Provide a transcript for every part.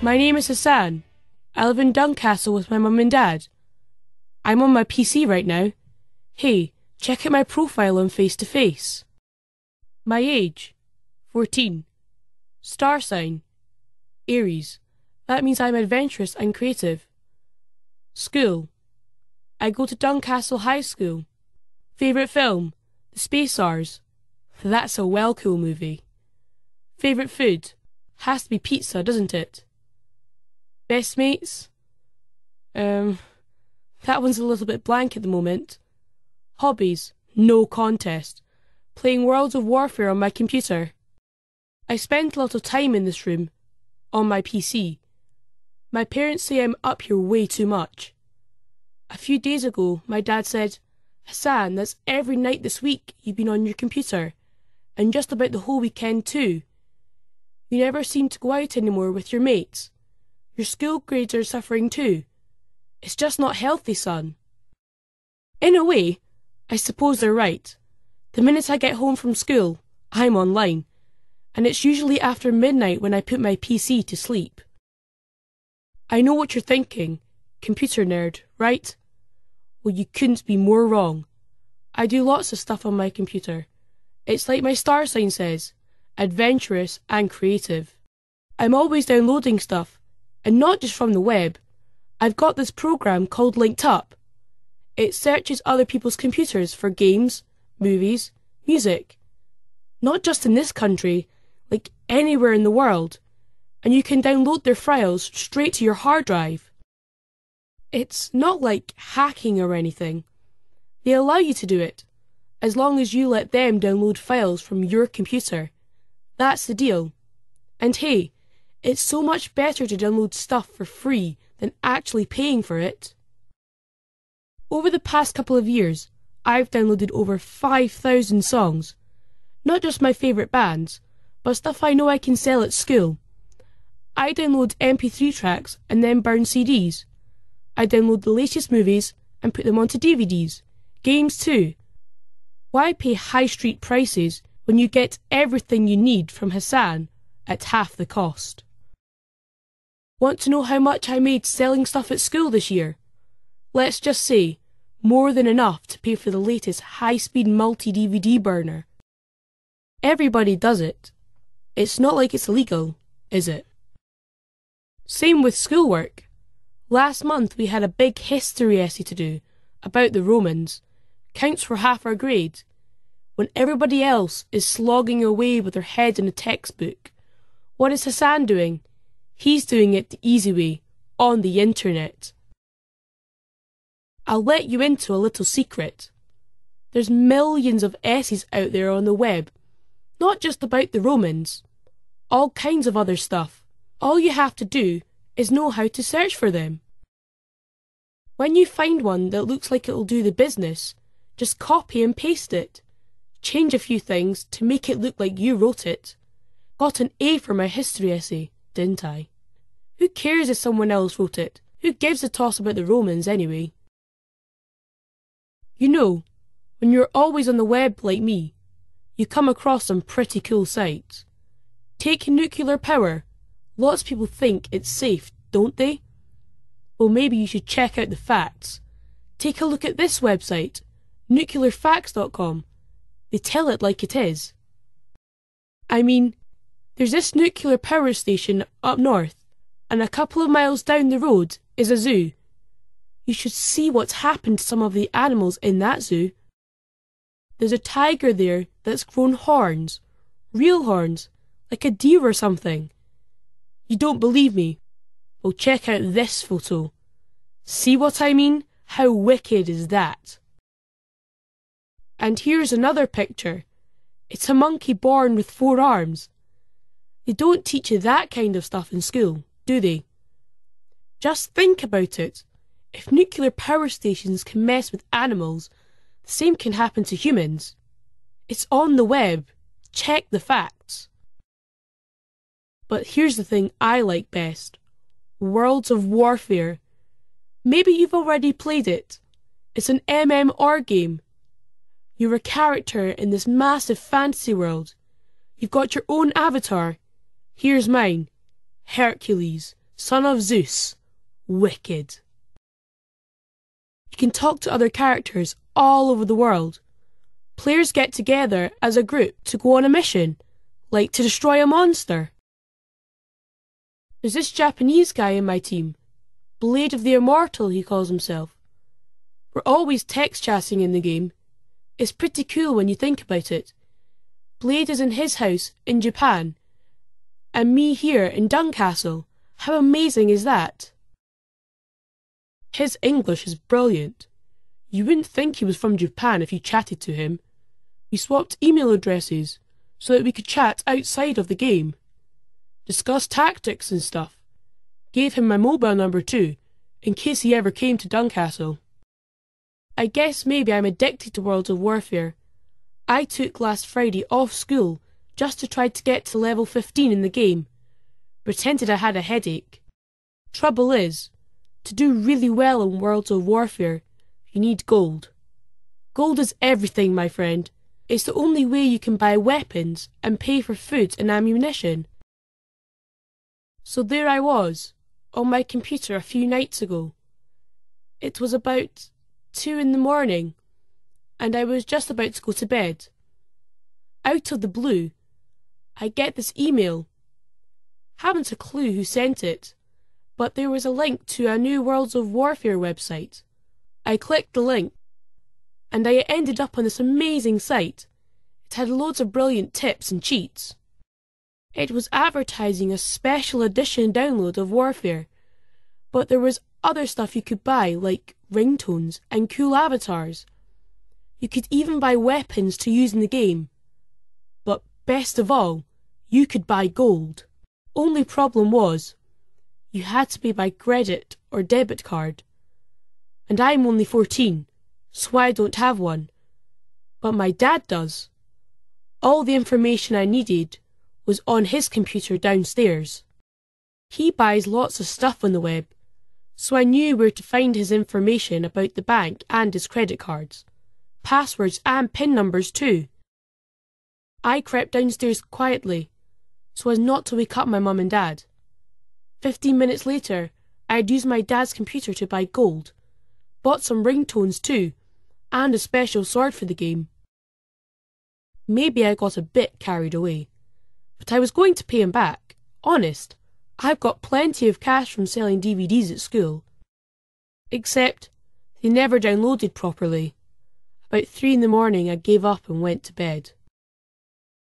My name is Hassan. I live in Duncastle with my mum and dad. I'm on my PC right now. Hey, check out my profile on Face to Face. My age, 14. Star sign, Aries. That means I'm adventurous and creative. School, I go to Duncastle High School. Favourite film, The Space Ours. That's a well cool movie. Favourite food, has to be pizza, doesn't it? Best mates? That one's a little bit blank at the moment. Hobbies, no contest. Playing Worlds of Warfare on my computer. I spend a lot of time in this room, on my PC. My parents say I'm up here way too much. A few days ago, my dad said, Hassan, that's every night this week you've been on your computer, and just about the whole weekend too. You never seem to go out anymore with your mates. Your school grades are suffering too. It's just not healthy, son. In a way, I suppose they're right. The minute I get home from school, I'm online, and it's usually after midnight when I put my PC to sleep. I know what you're thinking, computer nerd, right? Well, you couldn't be more wrong. I do lots of stuff on my computer. It's like my star sign says, adventurous and creative. I'm always downloading stuff, and not just from the web. I've got this program called Linked Up. It searches other people's computers for games, movies, music. Not just in this country, like anywhere in the world. And you can download their files straight to your hard drive. It's not like hacking or anything. They allow you to do it, as long as you let them download files from your computer. That's the deal. And hey, it's so much better to download stuff for free than actually paying for it. Over the past couple of years, I've downloaded over 5,000 songs. Not just my favourite bands, but stuff I know I can sell at school. I download MP3 tracks and then burn CDs. I download the latest movies and put them onto DVDs. Games too. Why pay high street prices when you get everything you need from Hassan at half the cost? Want to know how much I made selling stuff at school this year? Let's just say, more than enough to pay for the latest high-speed multi-DVD burner. Everybody does it. It's not like it's illegal, is it? Same with schoolwork. Last month we had a big history essay to do, about the Romans. Counts for half our grade. When everybody else is slogging away with their head in a textbook, what is Hassan doing? He's doing it the easy way, on the internet. I'll let you into a little secret. There's millions of essays out there on the web, not just about the Romans. All kinds of other stuff. All you have to do is know how to search for them. When you find one that looks like it'll do the business, just copy and paste it. Change a few things to make it look like you wrote it. Got an A for my history essay, didn't I? Who cares if someone else wrote it? Who gives a toss about the Romans anyway? You know, when you're always on the web like me, you come across some pretty cool sites. Take nuclear power. Lots of people think it's safe, don't they? Well, maybe you should check out the facts. Take a look at this website, nuclearfacts.com. They tell it like it is. I mean, there's this nuclear power station up north, and a couple of miles down the road is a zoo. You should see what's happened to some of the animals in that zoo. There's a tiger there that's grown horns, real horns, like a deer or something. You don't believe me? Well, check out this photo. See what I mean? How wicked is that? And here's another picture. It's a monkey born with 4 arms. They don't teach you that kind of stuff in school, do they? Just think about it. If nuclear power stations can mess with animals, the same can happen to humans. It's on the web. Check the facts. But here's the thing I like best. Worlds of Warfare. Maybe you've already played it. It's an MMR game. You're a character in this massive fantasy world. You've got your own avatar. Here's mine. Hercules, son of Zeus. Wicked. You can talk to other characters all over the world. Players get together as a group to go on a mission, like to destroy a monster. There's this Japanese guy in my team, Blade of the Immortal he calls himself. We're always text chatting in the game. It's pretty cool when you think about it. Blade is in his house in Japan, and me here in Duncastle. How amazing is that? His English is brilliant. You wouldn't think he was from Japan if you chatted to him. We swapped email addresses so that we could chat outside of the game. Discuss tactics and stuff. Gave him my mobile number too, in case he ever came to Duncastle. I guess maybe I'm addicted to World of Warfare. I took last Friday off school just to try to get to level 15 in the game. Pretended I had a headache. Trouble is, to do really well in World of Warfare, you need gold. Gold is everything, my friend. It's the only way you can buy weapons and pay for food and ammunition. So there I was, on my computer a few nights ago. It was about 2 in the morning, and I was just about to go to bed. Out of the blue, I get this email. Haven't a clue who sent it, but there was a link to a new World of Warfare website. I clicked the link, and I ended up on this amazing site. It had loads of brilliant tips and cheats. It was advertising a special edition download of Warfare, but there was other stuff you could buy, like ringtones and cool avatars. You could even buy weapons to use in the game. But best of all, you could buy gold. Only problem was, you had to pay by credit or debit card. And I'm only 14, so I don't have one. But my dad does. All the information I needed was on his computer downstairs. He buys lots of stuff on the web, so I knew where to find his information about the bank and his credit cards, passwords and PIN numbers too. I crept downstairs quietly, so as not to wake up my mum and dad. 15 minutes later, I'd used my dad's computer to buy gold, bought some ringtones too, and a special sword for the game. Maybe I got a bit carried away, but I was going to pay him back. Honest, I've got plenty of cash from selling DVDs at school. Except, they never downloaded properly. About 3 in the morning I gave up and went to bed.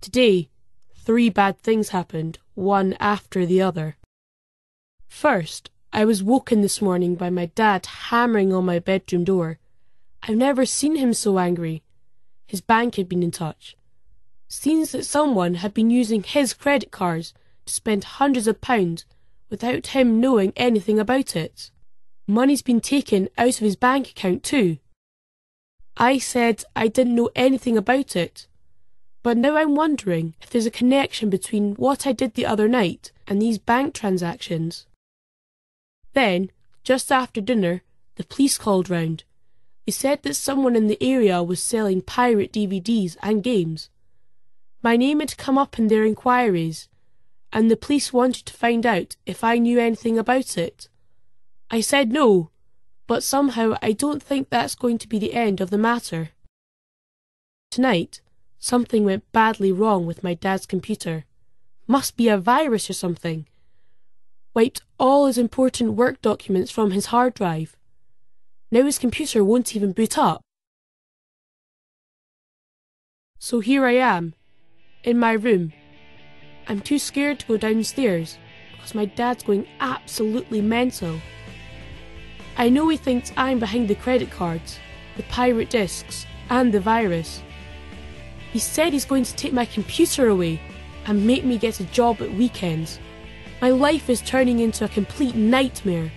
Today, 3 bad things happened, one after the other. First, I was woken this morning by my dad hammering on my bedroom door. I've never seen him so angry. His bank had been in touch. Seems that someone had been using his credit cards to spend hundreds of pounds without him knowing anything about it. Money's been taken out of his bank account too. I said I didn't know anything about it, but now I'm wondering if there's a connection between what I did the other night and these bank transactions. Then, just after dinner, the police called round. They said that someone in the area was selling pirate DVDs and games. My name had come up in their inquiries, and the police wanted to find out if I knew anything about it. I said no, but somehow I don't think that's going to be the end of the matter. Tonight, something went badly wrong with my dad's computer. Must be a virus or something. Wiped all his important work documents from his hard drive. Now his computer won't even boot up. So here I am, in my room. I'm too scared to go downstairs because my dad's going absolutely mental. I know he thinks I'm behind the credit cards, the pirate discs, and the virus. He said he's going to take my computer away and make me get a job at weekends. My life is turning into a complete nightmare.